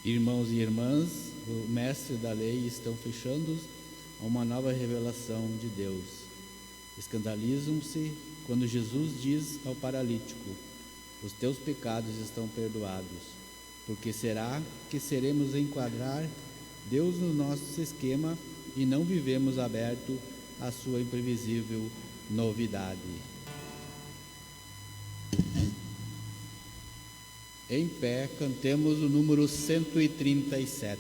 Irmãos e irmãs, o mestre da lei estão fechando a uma nova revelação de Deus. Escandalizam-se quando Jesus diz ao paralítico: os teus pecados estão perdoados. Porque será que seremos enquadrar Deus no nosso esquema e não vivemos aberto à sua imprevisível novidade? Em pé, cantemos o número 137.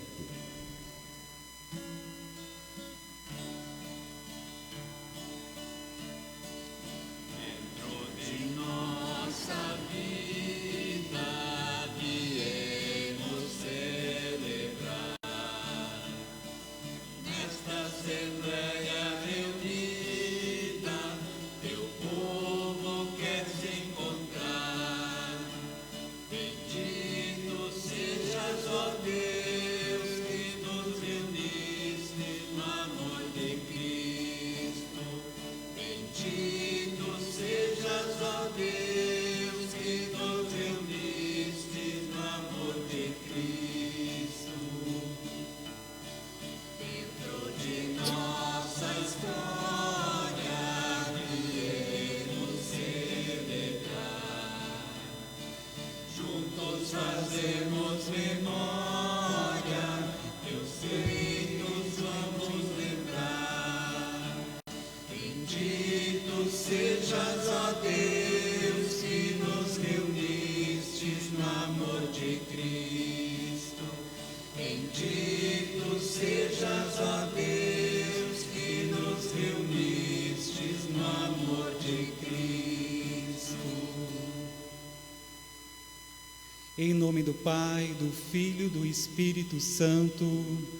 Em nome do Pai, do Filho e do Espírito Santo.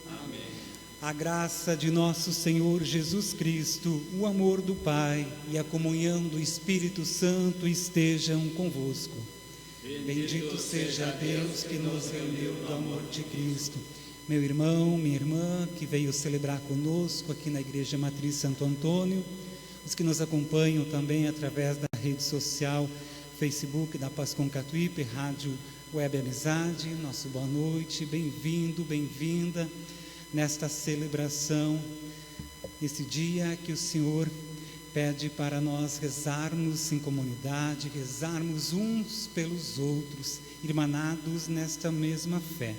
Amém. A graça de nosso Senhor Jesus Cristo, o amor do Pai e a comunhão do Espírito Santo estejam convosco. Bendito seja Deus que nos reuniu no amor de Cristo. Meu irmão, minha irmã, que veio celebrar conosco aqui na Igreja Matriz Santo Antônio, os que nos acompanham também através da rede social Facebook da Pascom Catuípe, Rádio Web Amizade, nosso boa noite, bem-vindo, bem-vinda nesta celebração, esse dia que o Senhor pede para nós rezarmos em comunidade, rezarmos uns pelos outros, irmanados nesta mesma fé.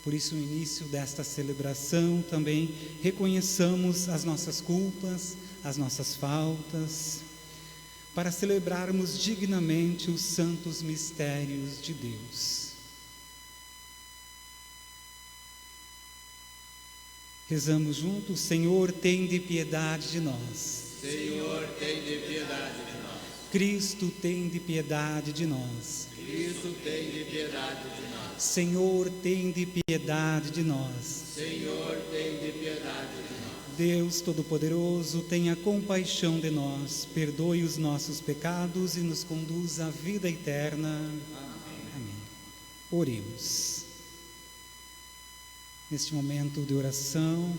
Por isso, no início desta celebração, também reconheçamos as nossas culpas, as nossas faltas, para celebrarmos dignamente os santos mistérios de Deus. Rezamos juntos: Senhor, tende piedade de nós. Senhor, tende piedade de nós. Cristo, tende piedade de nós. Cristo, tende piedade de nós. Senhor, tende piedade de nós. Senhor, tende piedade de nós. Deus Todo-Poderoso, tenha compaixão de nós, perdoe os nossos pecados e nos conduza à vida eterna. Amém. Amém. Oremos. Neste momento de oração,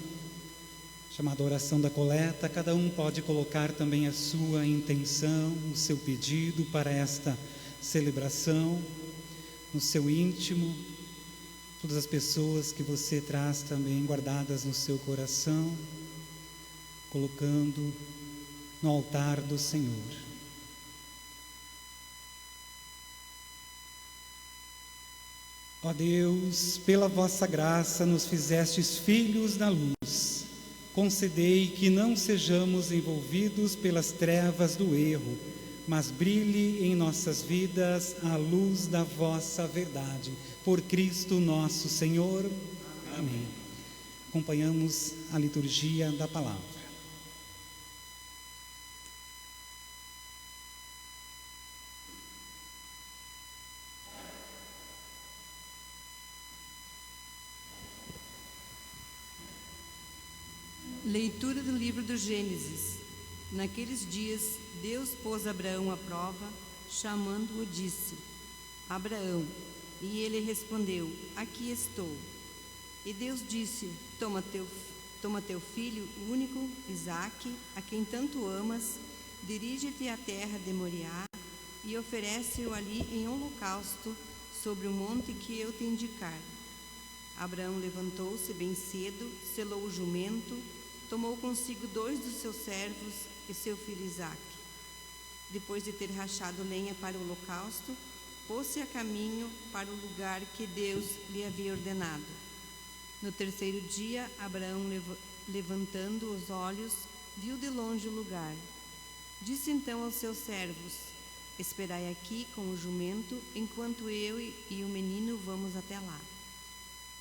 chamada oração da coleta, cada um pode colocar também a sua intenção, o seu pedido para esta celebração, no seu íntimo, todas as pessoas que você traz também guardadas no seu coração, colocando no altar do Senhor. Ó Deus, pela vossa graça nos fizestes filhos da luz. Concedei que não sejamos envolvidos pelas trevas do erro, mas brilhe em nossas vidas a luz da vossa verdade. Por Cristo nosso Senhor. Amém. Acompanhamos a liturgia da palavra. Leitura do livro do Gênesis. Naqueles dias, Deus pôs Abraão à prova, chamando-o, disse: Abraão. E ele respondeu: Aqui estou. E Deus disse: Toma teu filho único, Isaque, a quem tanto amas, dirige-te à terra de Moriá e oferece-o ali em holocausto sobre o monte que eu te indicar. Abraão levantou-se bem cedo, selou o jumento, tomou consigo 2 dos seus servos e seu filho Isaque. Depois de ter rachado lenha para o holocausto, pôs-se a caminho para o lugar que Deus lhe havia ordenado. No terceiro dia, Abraão, levantando os olhos, viu de longe o lugar. Disse então aos seus servos: Esperai aqui com o jumento, enquanto eu e o menino vamos até lá.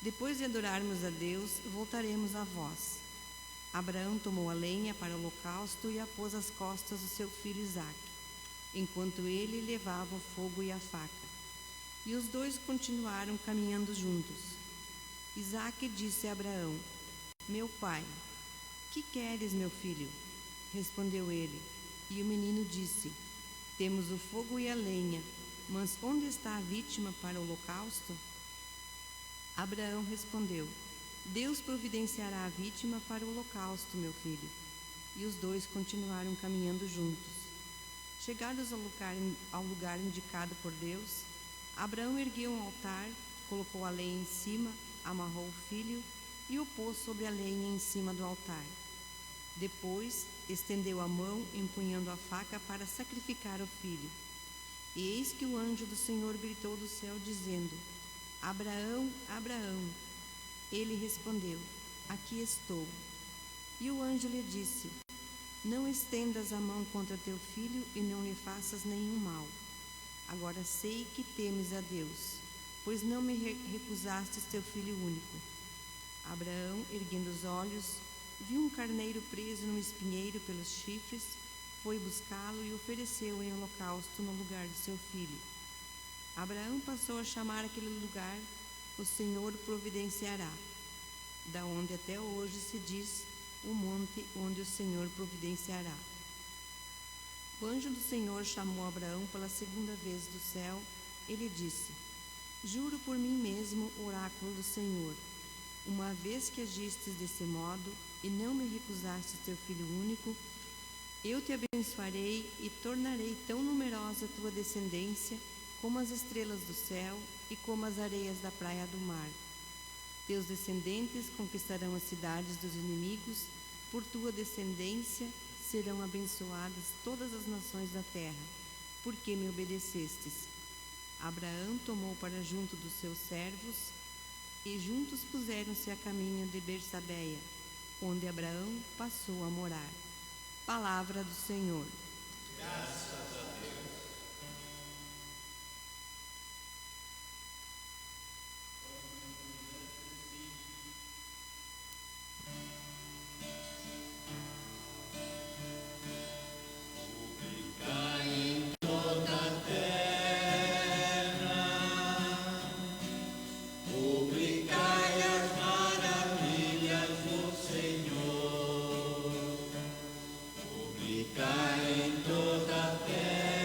Depois de adorarmos a Deus, voltaremos a vós. Abraão tomou a lenha para o holocausto e a pôs às costas do seu filho Isaque, enquanto ele levava o fogo e a faca. E os 2 continuaram caminhando juntos. Isaque disse a Abraão: Meu pai. Que queres, meu filho? Respondeu ele. E o menino disse: Temos o fogo e a lenha, mas onde está a vítima para o holocausto? Abraão respondeu: Deus providenciará a vítima para o holocausto, meu filho. E os 2 continuaram caminhando juntos. Chegados ao lugar indicado por Deus, Abraão ergueu um altar, colocou a lenha em cima, amarrou o filho e o pôs sobre a lenha em cima do altar. Depois, estendeu a mão, empunhando a faca para sacrificar o filho. E eis que o anjo do Senhor gritou do céu, dizendo: Abraão, Abraão. Ele respondeu: Aqui estou. E o anjo lhe disse: Não estendas a mão contra teu filho e não lhe faças nenhum mal. Agora sei que temes a Deus, pois não me recusastes teu filho único. Abraão, erguendo os olhos, viu um carneiro preso num espinheiro pelos chifres, foi buscá-lo e ofereceu em holocausto no lugar de seu filho. Abraão passou a chamar aquele lugar: O Senhor providenciará, da onde até hoje se diz: o monte onde o Senhor providenciará. O anjo do Senhor chamou Abraão pela segunda vez do céu. Ele disse: Juro por mim mesmo, oráculo do Senhor, uma vez que agistes desse modo e não me recusastes teu filho único, eu te abençoarei e tornarei tão numerosa a tua descendência como as estrelas do céu e como as areias da praia do mar. Teus descendentes conquistarão as cidades dos inimigos, por tua descendência serão abençoadas todas as nações da terra, porque me obedecestes. Abraão tomou para junto dos seus servos, e juntos puseram-se a caminho de Bersabeia, onde Abraão passou a morar. Palavra do Senhor. Graças a Deus. Em toda a terra.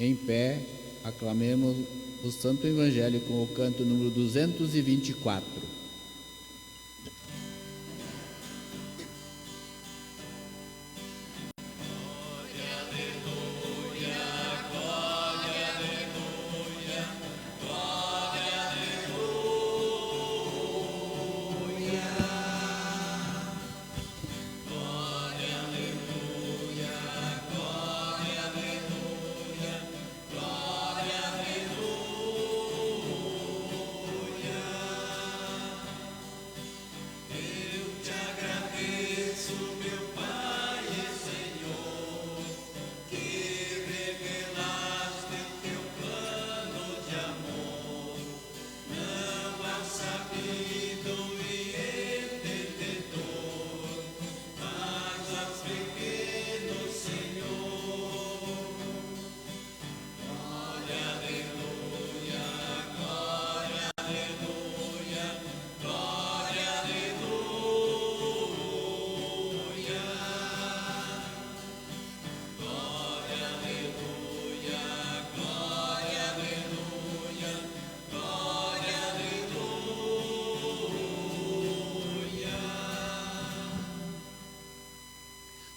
Em pé, aclamemos o Santo Evangelho com o canto número 224.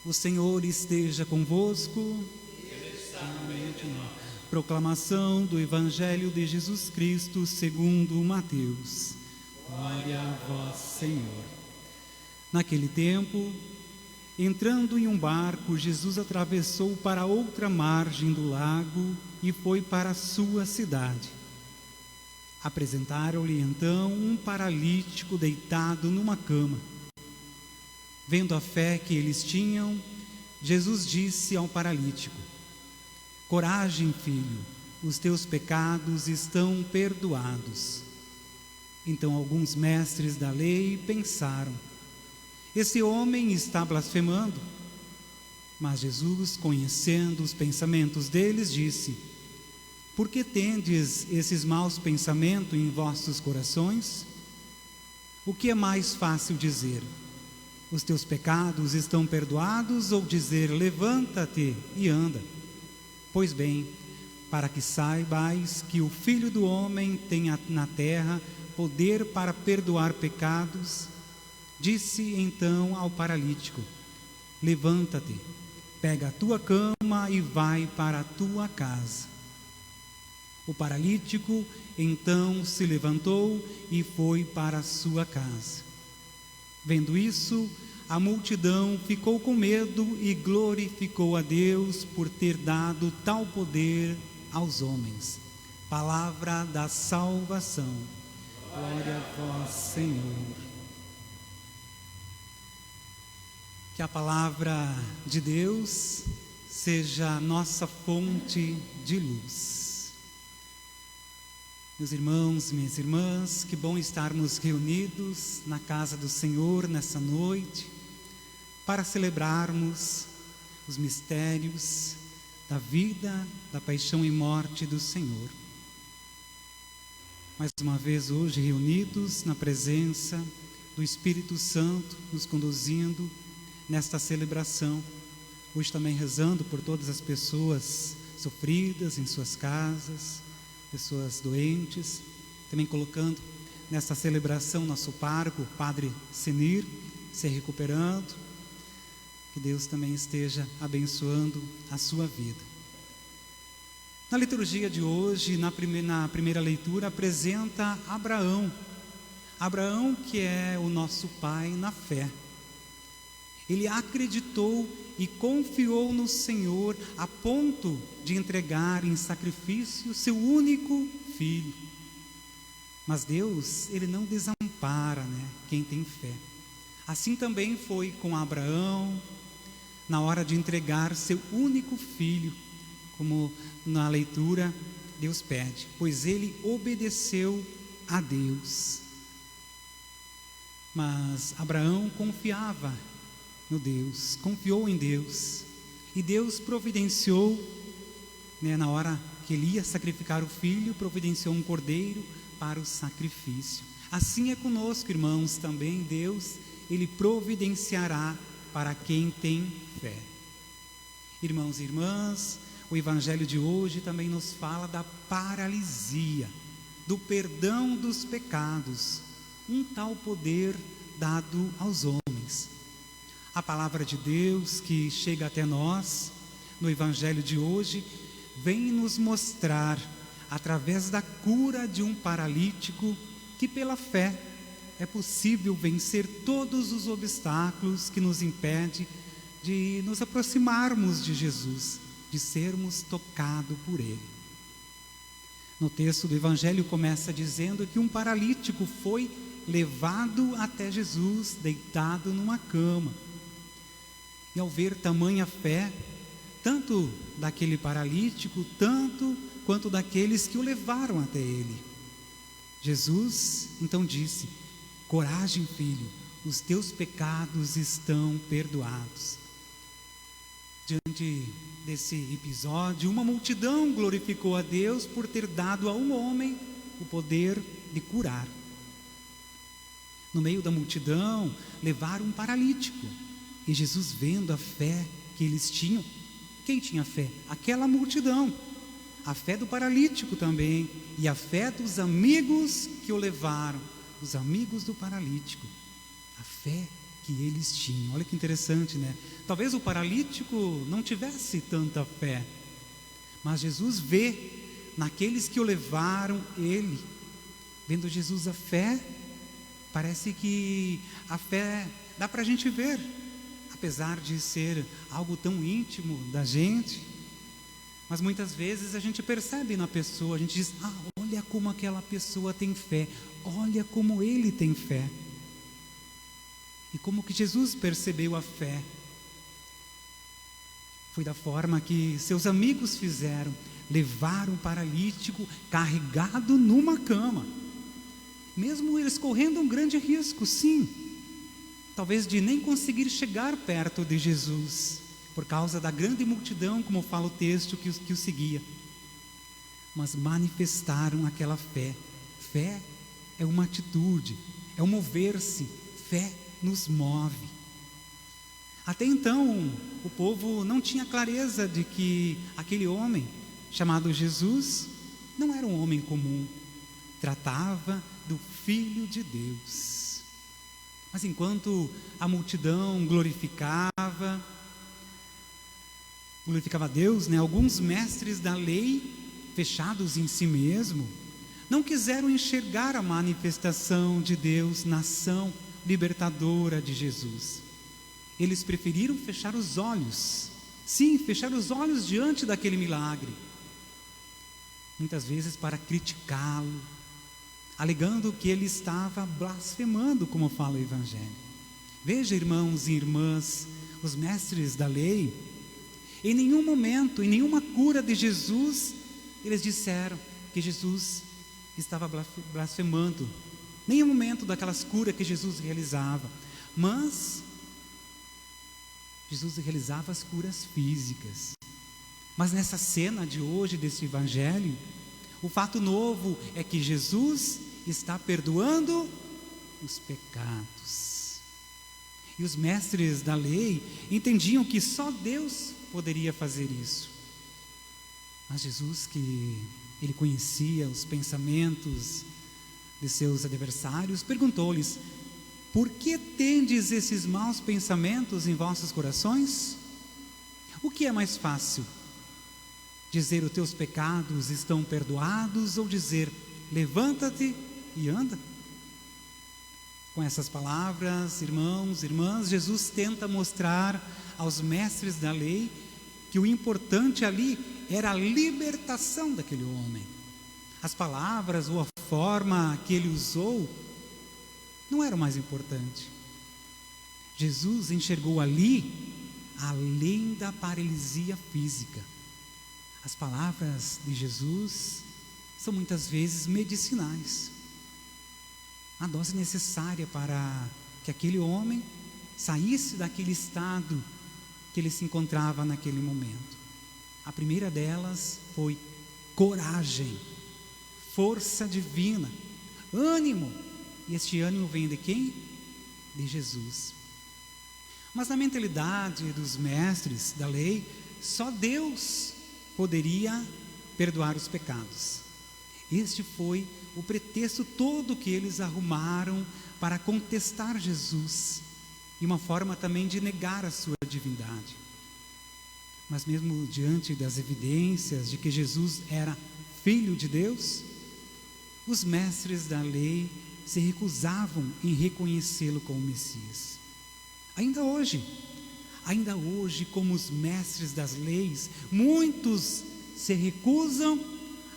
O Senhor esteja convosco. Proclamação do Evangelho de Jesus Cristo segundo Mateus. Glória a vós, Senhor. Naquele tempo, entrando em um barco, Jesus atravessou para outra margem do lago e foi para a sua cidade. Apresentaram-lhe então um paralítico deitado numa cama. Vendo a fé que eles tinham, Jesus disse ao paralítico: coragem, filho, os teus pecados estão perdoados. Então alguns mestres da lei pensaram: esse homem está blasfemando. Mas Jesus, conhecendo os pensamentos deles, disse: por que tendes esses maus pensamentos em vossos corações? O que é mais fácil dizer: os teus pecados estão perdoados, ou dizer: levanta-te e anda? Pois bem, para que saibais que o Filho do Homem tem na terra poder para perdoar pecados, disse então ao paralítico: levanta-te, pega a tua cama e vai para a tua casa. O paralítico então se levantou e foi para a sua casa. Vendo isso, a multidão ficou com medo e glorificou a Deus por ter dado tal poder aos homens. Palavra da salvação. Glória a vós, Senhor. Que a palavra de Deus seja a nossa fonte de luz. Meus irmãos, minhas irmãs, que bom estarmos reunidos na casa do Senhor nessa noite para celebrarmos os mistérios da vida, da paixão e morte do Senhor. Mais uma vez hoje reunidos na presença do Espírito Santo nos conduzindo nesta celebração. Hoje também rezando por todas as pessoas sofridas em suas casas, pessoas doentes, também colocando nessa celebração nosso pároco, o Padre Senir, se recuperando. Que Deus também esteja abençoando a sua vida. Na liturgia de hoje, na primeira leitura, apresenta Abraão. Abraão, que é o nosso pai na fé. Ele acreditou e confiou no Senhor a ponto de entregar em sacrifício seu único filho. Mas Deus, Ele não desampara, quem tem fé. Assim também foi com Abraão, na hora de entregar seu único filho, como na leitura Deus pede, pois ele obedeceu a Deus. Mas Abraão confiava no Deus, confiou em Deus, e Deus providenciou, na hora que ele ia sacrificar o filho, providenciou um cordeiro para o sacrifício. Assim é conosco, irmãos, também Deus, Ele providenciará para quem tem fé. Irmãos e irmãs, o evangelho de hoje também nos fala da paralisia, do perdão dos pecados, um tal poder dado aos homens. A palavra de Deus que chega até nós no evangelho de hoje vem nos mostrar, através da cura de um paralítico, que pela fé é possível vencer todos os obstáculos que nos impedem de nos aproximarmos de Jesus, de sermos tocados por Ele. No texto do Evangelho começa dizendo que um paralítico foi levado até Jesus, deitado numa cama. E ao ver tamanha fé, tanto daquele paralítico, tanto quanto daqueles que o levaram até Ele, Jesus então disse: coragem, filho, os teus pecados estão perdoados. Diante desse episódio, uma multidão glorificou a Deus por ter dado a um homem o poder de curar. No meio da multidão, levaram um paralítico. E Jesus, vendo a fé que eles tinham, quem tinha fé? Aquela multidão. A fé do paralítico também, e a fé dos amigos que o levaram, os amigos do paralítico. A fé que eles tinham. Olha que interessante, né? Talvez o paralítico não tivesse tanta fé, mas Jesus vê naqueles que o levaram ele. Vendo Jesus a fé, parece que a fé dá para a gente ver, apesar de ser algo tão íntimo da gente, mas muitas vezes a gente percebe na pessoa, a gente diz: olha como aquela pessoa tem fé, olha como ele tem fé. E como que Jesus percebeu a fé? Foi da forma que seus amigos fizeram: levaram o paralítico carregado numa cama, mesmo eles correndo um grande risco, sim, talvez de nem conseguir chegar perto de Jesus, por causa da grande multidão, como fala o texto que o seguia. Mas manifestaram aquela fé. Fé é uma atitude, é um mover-se. Fé nos move. Até então, o povo não tinha clareza de que aquele homem, chamado Jesus, não era um homem comum. Tratava do Filho de Deus. Mas enquanto a multidão glorificava a Deus, né? Alguns mestres da lei, fechados em si mesmo, não quiseram enxergar a manifestação de Deus na ação libertadora de Jesus. Eles preferiram fechar os olhos, sim, fechar os olhos diante daquele milagre, muitas vezes para criticá-lo, alegando que ele estava blasfemando, como fala o Evangelho. Veja, irmãos e irmãs, os mestres da lei, em nenhum momento, em nenhuma cura de Jesus, eles disseram que Jesus estava blasfemando. Nenhum momento daquelas curas que Jesus realizava. Mas Jesus realizava as curas físicas. Mas nessa cena de hoje, desse Evangelho, o fato novo é que Jesus está perdoando os pecados. E os mestres da lei entendiam que só Deus poderia fazer isso. Mas Jesus, que ele conhecia os pensamentos de seus adversários, perguntou-lhes: por que tendes esses maus pensamentos em vossos corações? O que é mais fácil? Dizer: os teus pecados estão perdoados, ou dizer: levanta-te e anda? Com essas palavras, irmãos, irmãs, Jesus tenta mostrar aos mestres da lei que o importante ali era a libertação daquele homem. As palavras ou a forma que ele usou não era o mais importante. Jesus enxergou ali além da paralisia física. As palavras de Jesus são muitas vezes medicinais. A dose necessária para que aquele homem saísse daquele estado que ele se encontrava naquele momento. A primeira delas foi coragem, força divina, ânimo. E este ânimo vem de quem? De Jesus. Mas na mentalidade dos mestres da lei, só Deus poderia perdoar os pecados. Este foi o pretexto todo que eles arrumaram para contestar Jesus, e uma forma também de negar a sua divindade. Mas mesmo diante das evidências de que Jesus era Filho de Deus, os mestres da lei se recusavam em reconhecê-lo como Messias. Ainda hoje, como os mestres das leis, muitos se recusam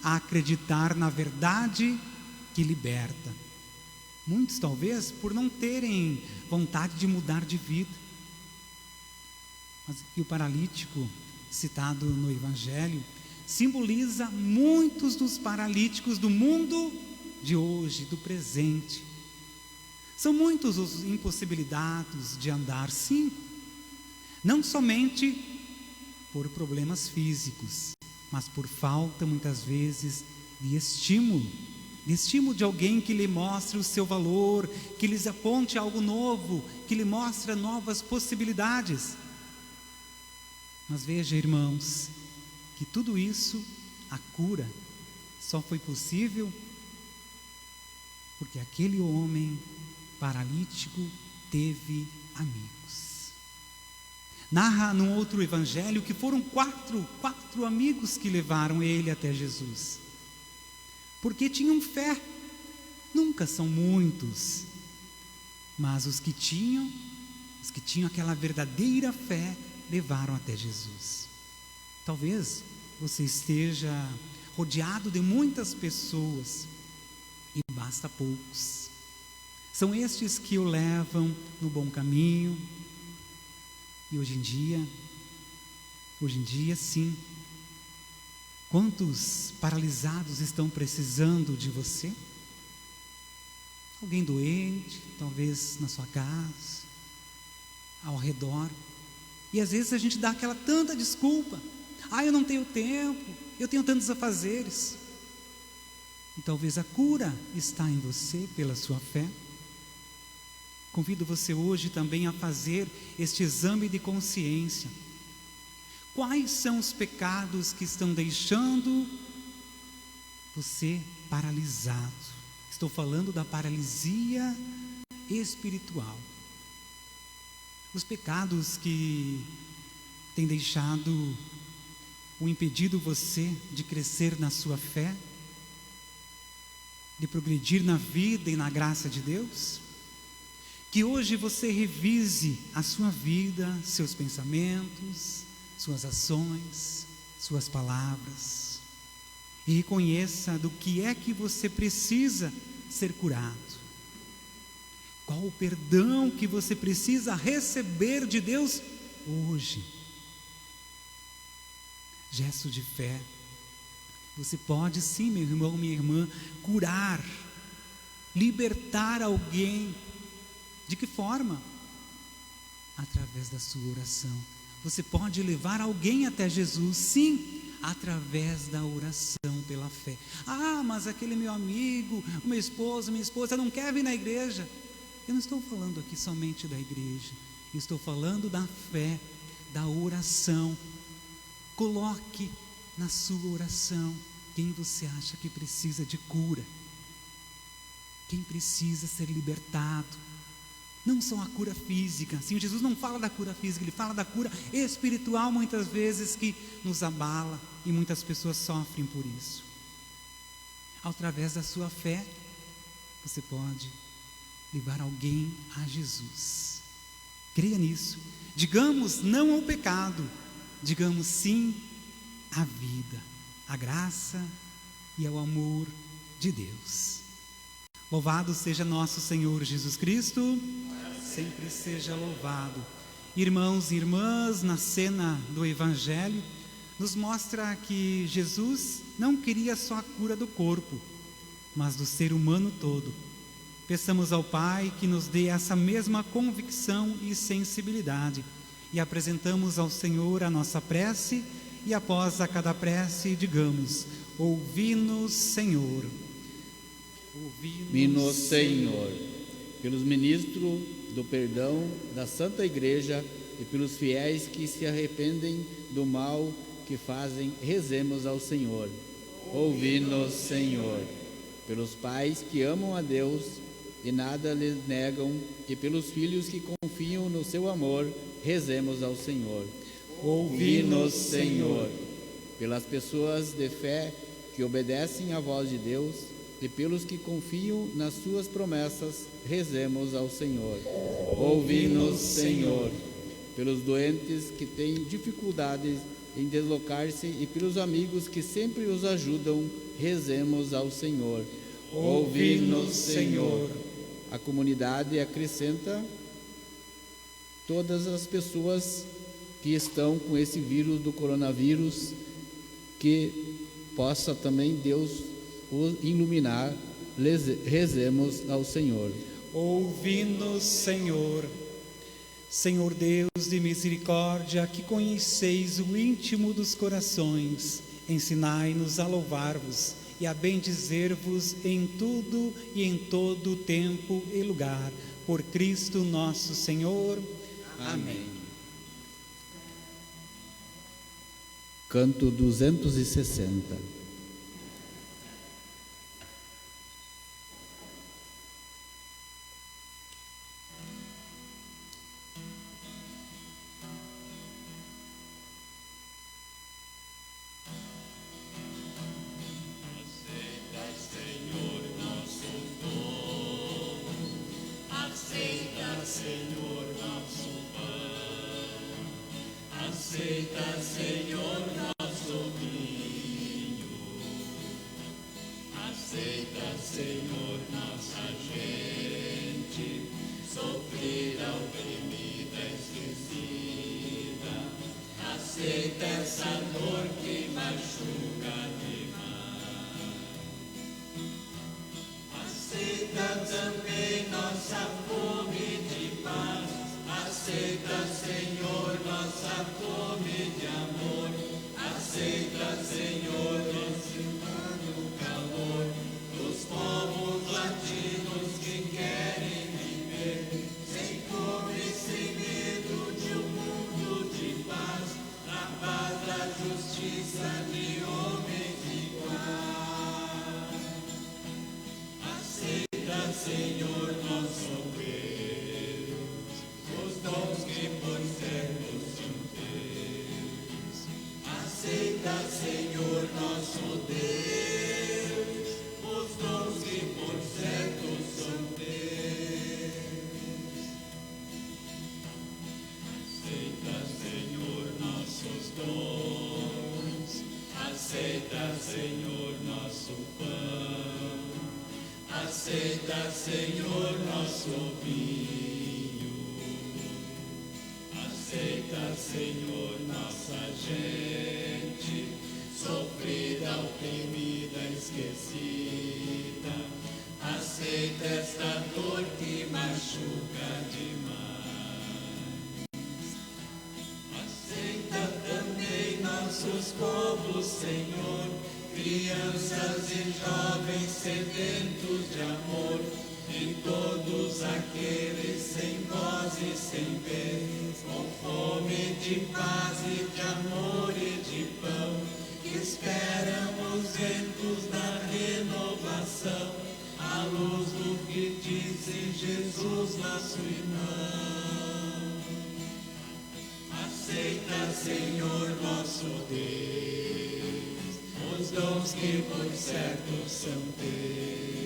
a acreditar na verdade que liberta. Muitos talvez por não terem vontade de mudar de vida. Mas o paralítico citado no Evangelho simboliza muitos dos paralíticos do mundo de hoje, do presente. São muitos os impossibilitados de andar, sim, não somente por problemas físicos, mas por falta, muitas vezes, de estímulo de alguém que lhe mostre o seu valor, que lhes aponte algo novo, que lhe mostre novas possibilidades. Mas veja, irmãos, que tudo isso, a cura, só foi possível porque aquele homem paralítico teve amigos. Narra num outro evangelho que foram quatro amigos que levaram ele até Jesus, porque tinham fé. Nunca são muitos, mas os que tinham aquela verdadeira fé, levaram até Jesus. Talvez você esteja rodeado de muitas pessoas e basta poucos. São estes que o levam no bom caminho. E hoje em dia sim, quantos paralisados estão precisando de você? Alguém doente, talvez na sua casa, ao redor. E às vezes a gente dá aquela tanta desculpa: eu não tenho tempo, eu tenho tantos afazeres. E talvez a cura está em você pela sua fé. Convido você hoje também a fazer este exame de consciência. Quais são os pecados que estão deixando você paralisado? Estou falando da paralisia espiritual. Os pecados que têm deixado ou impedido você de crescer na sua fé, de progredir na vida e na graça de Deus. Que hoje você revise a sua vida, seus pensamentos, suas ações, suas palavras, e reconheça do que é que você precisa ser curado. Qual o perdão que você precisa receber de Deus hoje? Gesto de fé. Você pode sim, meu irmão, minha irmã, curar, libertar alguém. De que forma? Através da sua oração. Você pode levar alguém até Jesus, sim, através da oração pela fé. Mas aquele meu amigo, o meu esposo, minha esposa não quer vir na igreja. Eu não estou falando aqui somente da igreja, eu estou falando da fé, da oração. Coloque na sua oração quem você acha que precisa de cura, quem precisa ser libertado. Não só a cura física. Sim, Jesus não fala da cura física, ele fala da cura espiritual, muitas vezes, que nos abala, e muitas pessoas sofrem por isso. Através da sua fé, você pode levar alguém a Jesus. Creia nisso. Digamos não ao pecado, digamos sim à vida, à graça e ao amor de Deus. Louvado seja nosso Senhor Jesus Cristo, sempre seja louvado. Irmãos e irmãs, na cena do Evangelho, nos mostra que Jesus não queria só a cura do corpo, mas do ser humano todo. Peçamos ao Pai que nos dê essa mesma convicção e sensibilidade, e apresentamos ao Senhor a nossa prece, e após a cada prece digamos: ouvi-nos, Senhor. Ouvi-nos, Senhor. Pelos ministros do perdão da Santa Igreja e pelos fiéis que se arrependem do mal que fazem, rezemos ao Senhor. Ouvi-nos, Senhor. Pelos pais que amam a Deus e nada lhes negam, e pelos filhos que confiam no seu amor, rezemos ao Senhor. Ouvi-nos, Senhor. Pelas pessoas de fé que obedecem à voz de Deus e pelos que confiam nas suas promessas, rezemos ao Senhor. Ouvi-nos, Senhor. Pelos doentes que têm dificuldades em deslocar-se e pelos amigos que sempre os ajudam, rezemos ao Senhor. Ouvi-nos, Senhor. A comunidade acrescenta todas as pessoas que estão com esse vírus do coronavírus, que possa também Deus os iluminar. Rezemos ao Senhor. Ouvi-nos, Senhor. Senhor Deus de misericórdia, que conheceis o íntimo dos corações, ensinai-nos a louvar-vos e a bendizer-vos em tudo e em todo o tempo e lugar. Por Cristo nosso Senhor. Amém. Canto 260. Aceita, Senhor, nosso vinho. Aceita, Senhor, nossa gente, sofrida, oprimida, esquecida. Aceita essa dor que machuca demais. Aceita também nossa fome de paz. Aceita, Senhor, nossa fome de amor. Aceita, Senhor, nosso humano calor. Dos povos latinos que querem viver sem fome, sem medo, de um mundo de paz, na paz da justiça de homens iguais. Aceita, Senhor, nosso dons que por certo são teus. Aceita, Senhor, nosso Deus, os dons que por certo são teus. Aceita, Senhor, nossos dons. Aceita, Senhor, nosso pão. Aceita, Senhor, nosso vinho. Aceita, Senhor, nossa gente, sofrida, oprimida, esquecida. Aceita esta dor que machuca demais. Aceita também nossos povos, Senhor, crianças e jovens sedentos de amor, e todos aqueles sem voz e sem vez, com fome de paz e de amor e de pão, que esperam os ventos da renovação, à luz do que disse Jesus, nosso irmão. Aceita, Senhor, nosso Deus, os dons que por certo são teus.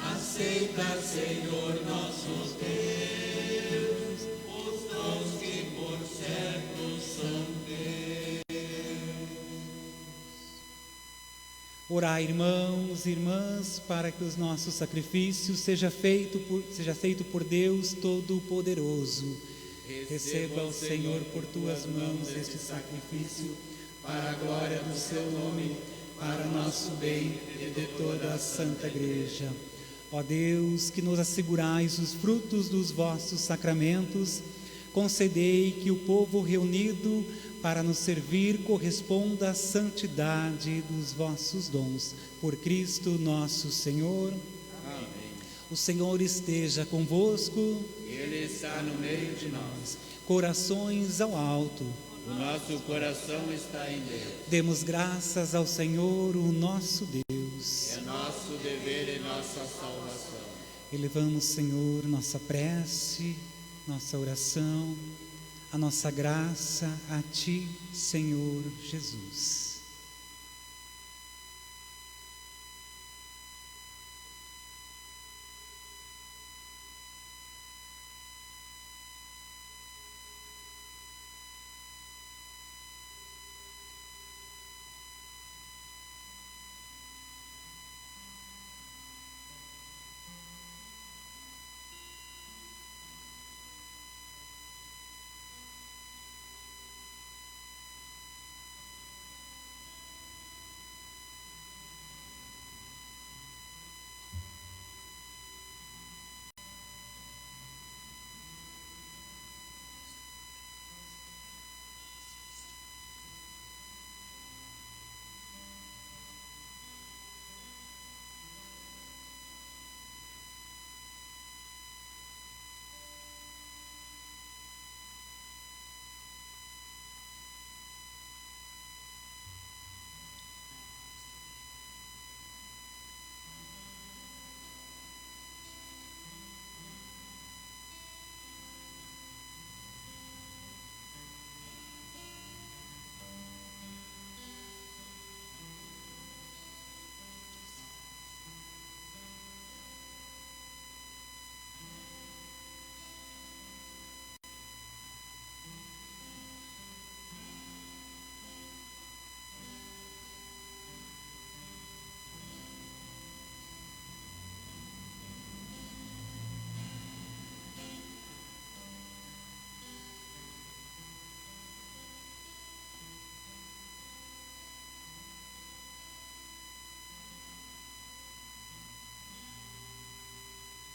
Aceita, Senhor, nossos Deus, os dons que por certo são teus. Orai, irmãos e irmãs, para que os nossos sacrifícios seja feito por Deus Todo-Poderoso. Receba o Senhor por tuas mãos este sacrifício, para a glória do seu nome, para nosso bem e de toda a Santa Igreja. Ó Deus, que nos assegurais os frutos dos vossos sacramentos, concedei que o povo reunido para nos servir corresponda à santidade dos vossos dons. Por Cristo nosso Senhor. Amém. O Senhor esteja convosco. Ele está no meio de nós. Corações ao alto. O nosso coração está em Deus. Demos graças ao Senhor, o nosso Deus. É nosso dever e nossa salvação. Elevamos, Senhor, nossa prece, nossa oração, a nossa graça a Ti, Senhor Jesus.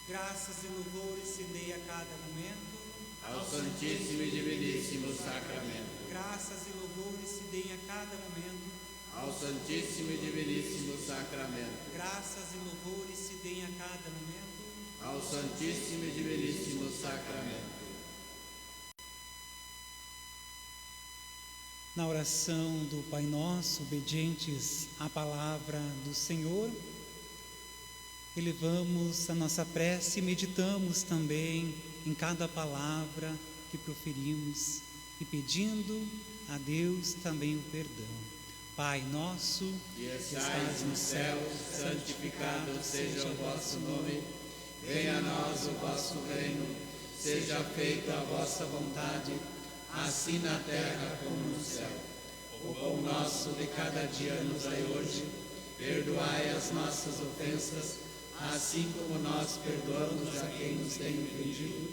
Graças e louvores se dê a cada momento ao Santíssimo e Diviníssimo Sacramento. Graças e louvores se deem a cada momento ao Santíssimo e Diviníssimo Sacramento. Graças e louvores se deem a cada momento ao Santíssimo e Diviníssimo Sacramento. Na oração do Pai Nosso, obedientes à palavra do Senhor, elevamos a nossa prece e meditamos também em cada palavra que proferimos e pedindo a Deus também o perdão. Pai nosso, que estais no céu, santificado seja o vosso nome. Venha a nós o vosso reino. Seja feita a vossa vontade, assim na terra como no céu. O pão nosso de cada dia nos dai hoje. Perdoai as nossas ofensas, assim como nós perdoamos a quem nos tem ofendido,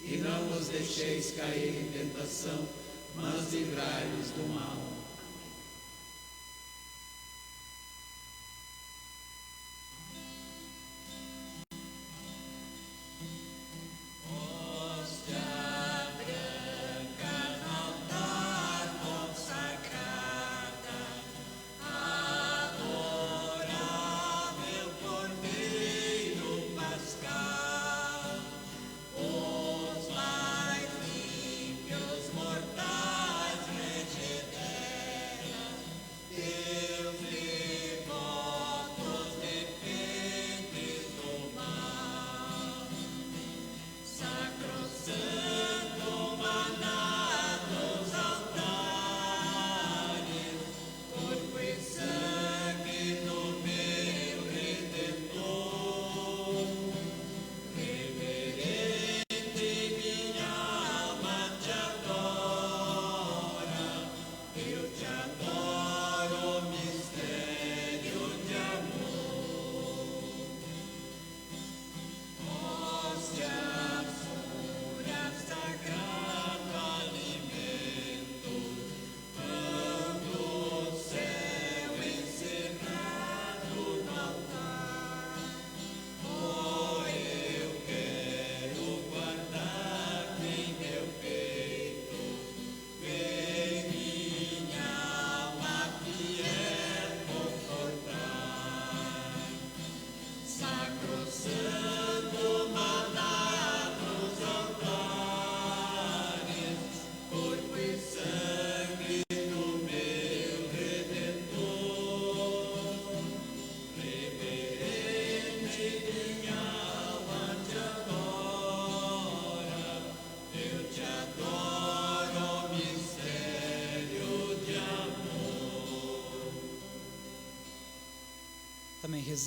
e não os deixeis cair em tentação, mas livrai-nos do mal. Os mais ímpios mortais,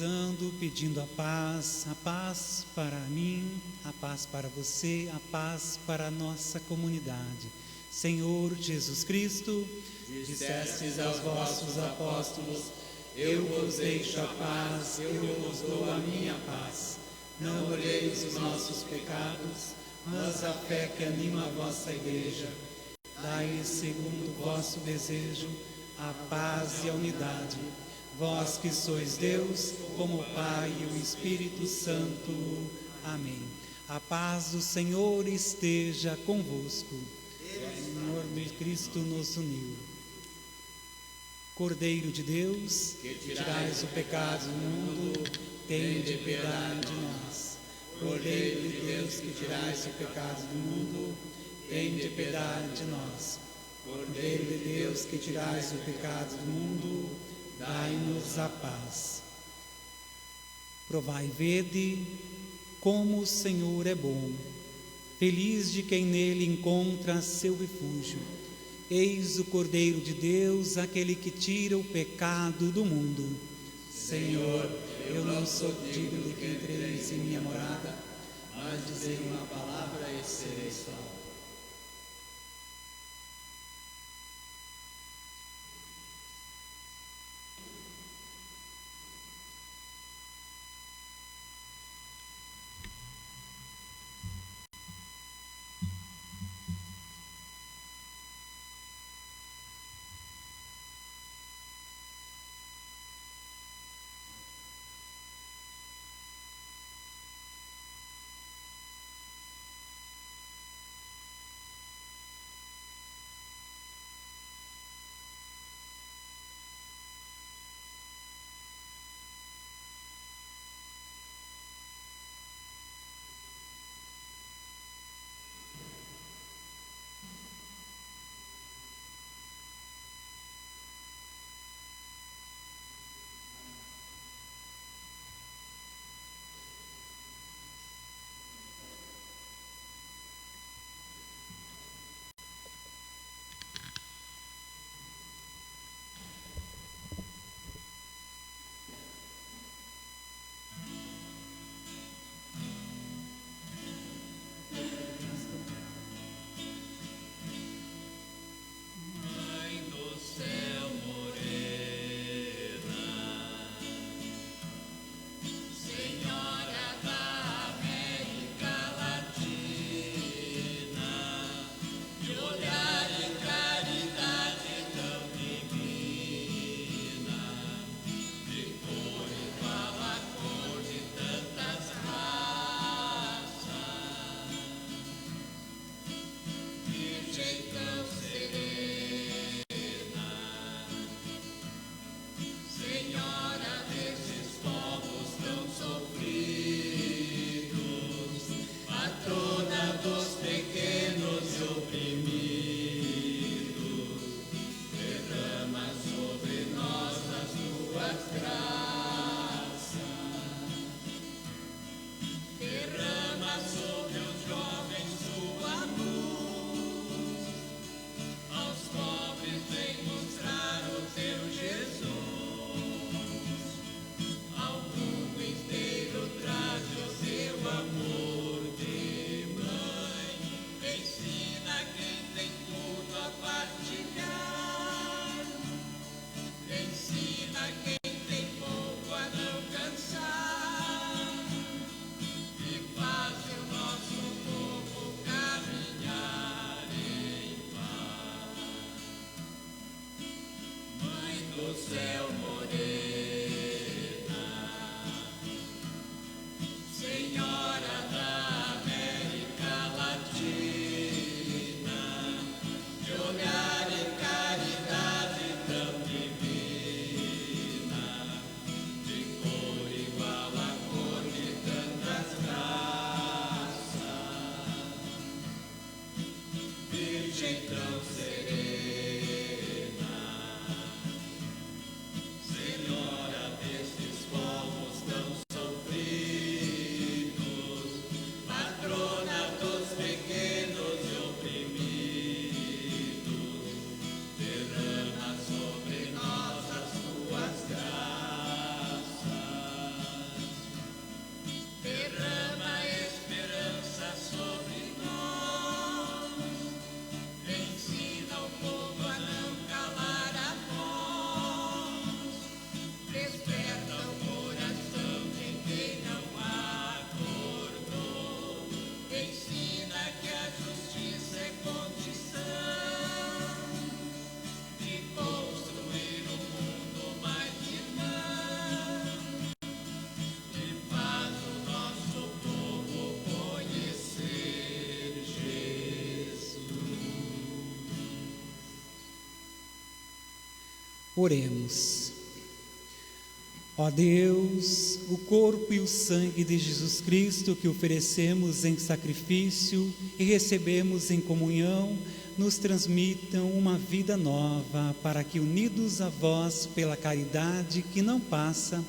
rezando, pedindo a paz para mim, a paz para você, a paz para a nossa comunidade. Senhor Jesus Cristo, dissestes aos vossos apóstolos: eu vos deixo a paz, eu vos dou a minha paz. Não olheis os nossos pecados, mas a fé que anima a vossa igreja. Dai, segundo o vosso desejo, a paz e a unidade. Vós que sois Deus, como o Pai e o Espírito Santo. Amém. A paz do Senhor esteja convosco. O Senhor de Cristo nos uniu. Cordeiro de Deus, que tirais o pecado do mundo, tende piedade de nós. Cordeiro de Deus, que tirais o pecado do mundo, tende piedade de nós. Cordeiro de Deus, que tirais o pecado do mundo, dai-nos a paz. Provai e vede como o Senhor é bom. Feliz de quem nele encontra seu refúgio. Eis o Cordeiro de Deus, aquele que tira o pecado do mundo. Senhor, eu não sou digno de que entreis em minha morada, mas dizei uma palavra e serei salvo. Oremos. Ó Deus, o corpo e o sangue de Jesus Cristo que oferecemos em sacrifício e recebemos em comunhão, nos transmitam uma vida nova, para que, unidos a vós pela caridade que não passa,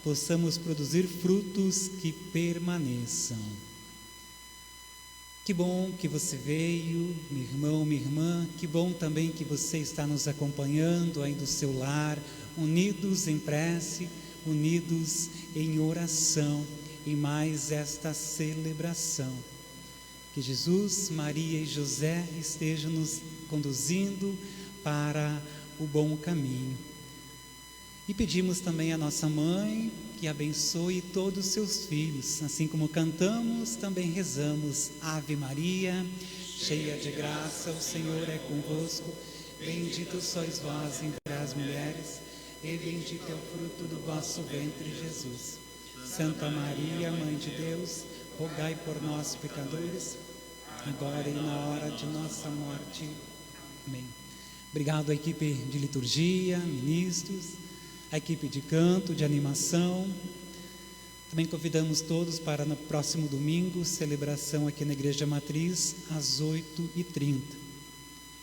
possamos produzir frutos que permaneçam. Que bom que você veio, meu irmão, minha irmã, que bom também que você está nos acompanhando aí do seu lar, unidos em prece, unidos em oração, em mais esta celebração. Que Jesus, Maria e José estejam nos conduzindo para o bom caminho. E pedimos também à nossa mãe que abençoe todos os seus filhos. Assim como cantamos, também rezamos. Ave Maria, cheia de graça, o Senhor é convosco. Bendito sois vós entre as mulheres, e bendito é o fruto do vosso ventre, Jesus. Santa Maria, Mãe de Deus, rogai por nós, pecadores, agora e na hora de nossa morte. Amém. Obrigado à equipe de liturgia, ministros, à equipe de canto, de animação. Também convidamos todos para no próximo domingo, celebração aqui na Igreja Matriz, às 8h30.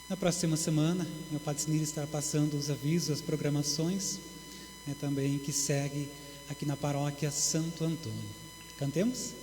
Na próxima semana, o Padre Sinir estará passando os avisos, as programações, também que segue aqui na paróquia Santo Antônio. Cantemos?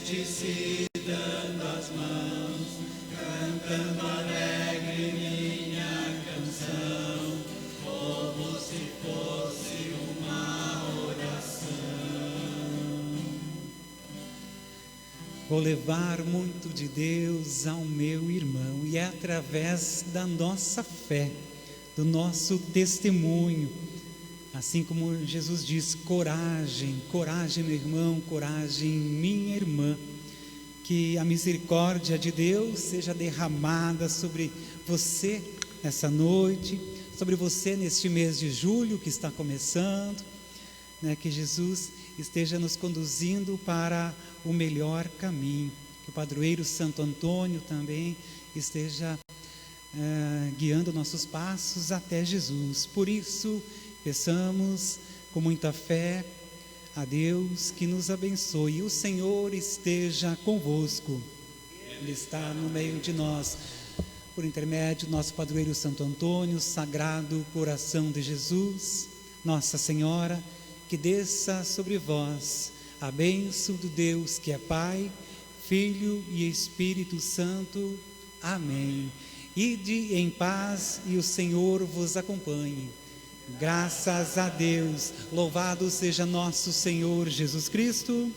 gente se dando as mãos, cantando alegre minha canção, como se fosse uma oração. Vou levar muito de Deus ao meu irmão, e é através da nossa fé, do nosso testemunho, assim como Jesus diz: coragem, coragem meu irmão, coragem minha irmã, que a misericórdia de Deus seja derramada sobre você essa noite, sobre você neste mês de julho que está começando, né? Que Jesus esteja nos conduzindo para o melhor caminho, que o padroeiro Santo Antônio também esteja guiando nossos passos até Jesus. Por isso, peçamos com muita fé a Deus que nos abençoe. O Senhor esteja convosco, Ele está no meio de nós. Por intermédio do nosso padroeiro Santo Antônio, Sagrado Coração de Jesus, Nossa Senhora, que desça sobre vós a bênção do Deus que é Pai, Filho e Espírito Santo. Amém. Ide em paz e o Senhor vos acompanhe. Graças a Deus, louvado seja nosso Senhor Jesus Cristo,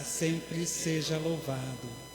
sempre seja louvado.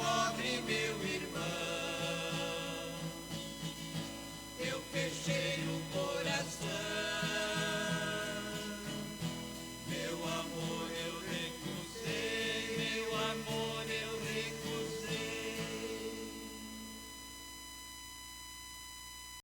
Pobre meu irmão.